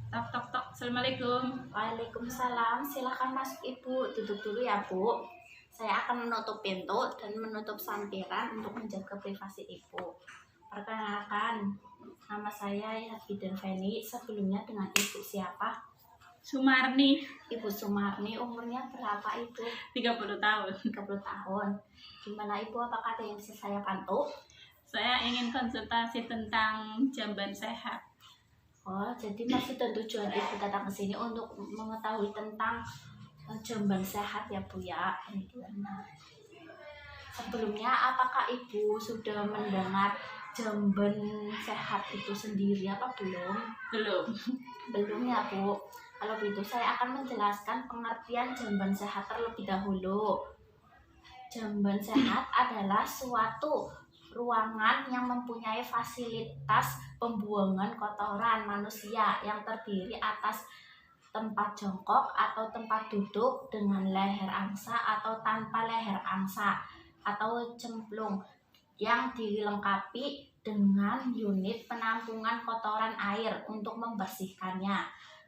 Tok tok tok. Assalamualaikum. Waalaikumsalam, silahkan masuk Ibu, duduk dulu ya Bu. Saya akan menutup pintu dan menutup sampiran untuk menjaga privasi Ibu. Perkenalkan, nama saya Yati Feni. Sebelumnya dengan Ibu siapa? Sumarni, Ibu Sumarni, umurnya berapa Ibu? 30 tahun. 30 tahun. Gimana Ibu, apakah ada yang bisa saya bantu? Saya ingin konsultasi tentang jamban sehat. Oh, jadi maksud dan tujuan Ibu datang ke sini untuk mengetahui tentang jamban sehat ya Bu ya. Sebelumnya apakah Ibu sudah mendengar jamban sehat itu sendiri apa belum? Belum. Belum ya Bu. Kalau begitu saya akan menjelaskan pengertian jamban sehat terlebih dahulu. Jamban sehat adalah suatu ruangan yang mempunyai fasilitas pembuangan kotoran manusia yang terdiri atas tempat jongkok atau tempat duduk dengan leher angsa atau tanpa leher angsa atau cemplung yang dilengkapi dengan unit penampungan kotoran air untuk membersihkannya.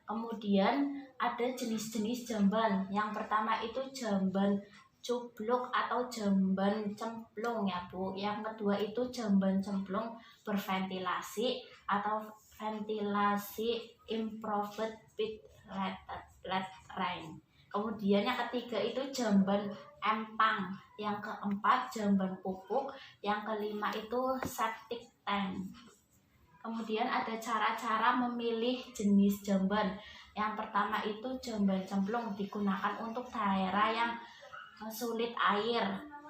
Kemudian ada jenis-jenis jamban. Yang pertama itu jamban cubluk atau jamban cemplung ya Bu. Yang kedua itu jamban cemplung berventilasi atau ventilasi improved pit latrine. Kemudian yang ketiga itu jamban empang. Yang keempat jamban pupuk. Yang kelima itu septic tank. Kemudian ada cara-cara memilih jenis jamban. Yang pertama itu jamban cemplung digunakan untuk daerah yang sulit air.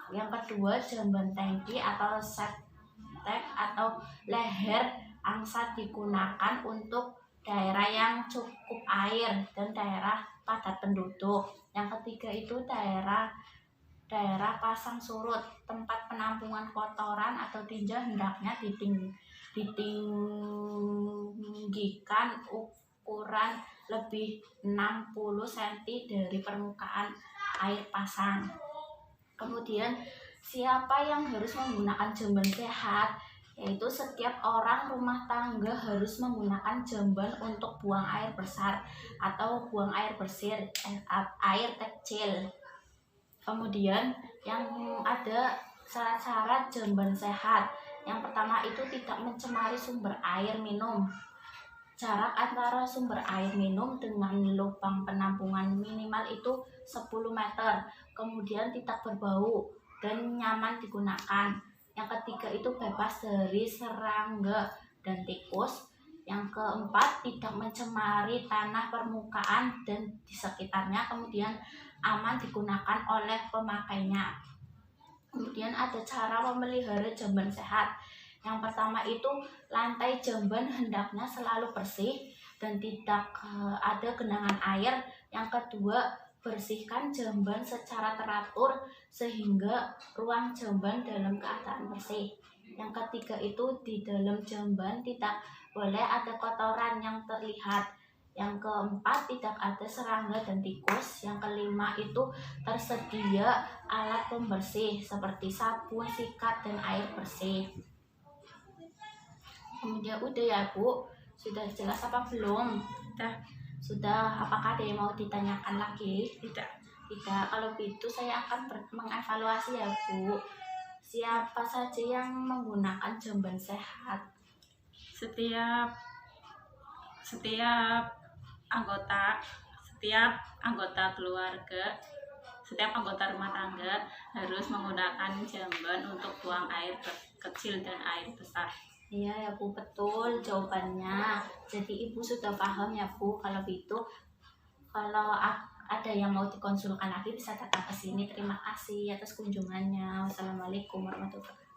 Yang kedua jamban tangki atau septic atau leher angsa digunakan untuk daerah yang cukup air dan daerah padat penduduk. Yang ketiga itu daerah pasang surut. Tempat penampungan kotoran atau tinja hendaknya ditinggikan ukuran lebih 60 cm dari permukaan air pasang. Kemudian siapa yang harus menggunakan jamban sehat? Yaitu setiap orang rumah tangga harus menggunakan jamban untuk buang air besar atau buang air bersih, air kecil. Kemudian yang ada syarat-syarat jamban sehat. Yang pertama itu tidak mencemari sumber air minum. Jarak antara sumber air minum dengan lubang penampungan minimal itu 10 meter. Kemudian tidak berbau dan nyaman digunakan. Yang ketiga itu bebas dari serangga dan tikus. Yang keempat tidak mencemari tanah permukaan dan di sekitarnya. Kemudian aman digunakan oleh pemakainya. Kemudian ada cara memelihara jamban sehat. Yang pertama itu lantai jamban hendaknya selalu bersih dan tidak ada genangan air. Yang kedua, bersihkan jamban secara teratur sehingga ruang jamban dalam keadaan bersih. Yang ketiga itu di dalam jamban tidak boleh ada kotoran yang terlihat. Yang keempat tidak ada serangga dan tikus. Yang kelima itu tersedia alat pembersih seperti sabun, sikat, dan air bersih. Kemudian udah ya Bu, sudah jelas apa belum? Sudah. Apakah ada yang mau ditanyakan lagi? Tidak. Kalau begitu saya akan mengevaluasi ya Bu. Siapa saja yang menggunakan jamban sehat? Setiap anggota keluarga, setiap anggota rumah tangga harus menggunakan jamban untuk buang air kecil dan air besar. Iya ya Bu, betul jawabannya. Jadi Ibu sudah paham ya Bu. Kalau begitu, kalau ada yang mau dikonsulkan lagi bisa datang ke sini. Terima kasih atas kunjungannya. Wassalamualaikum warahmatullahi wabarakatuh.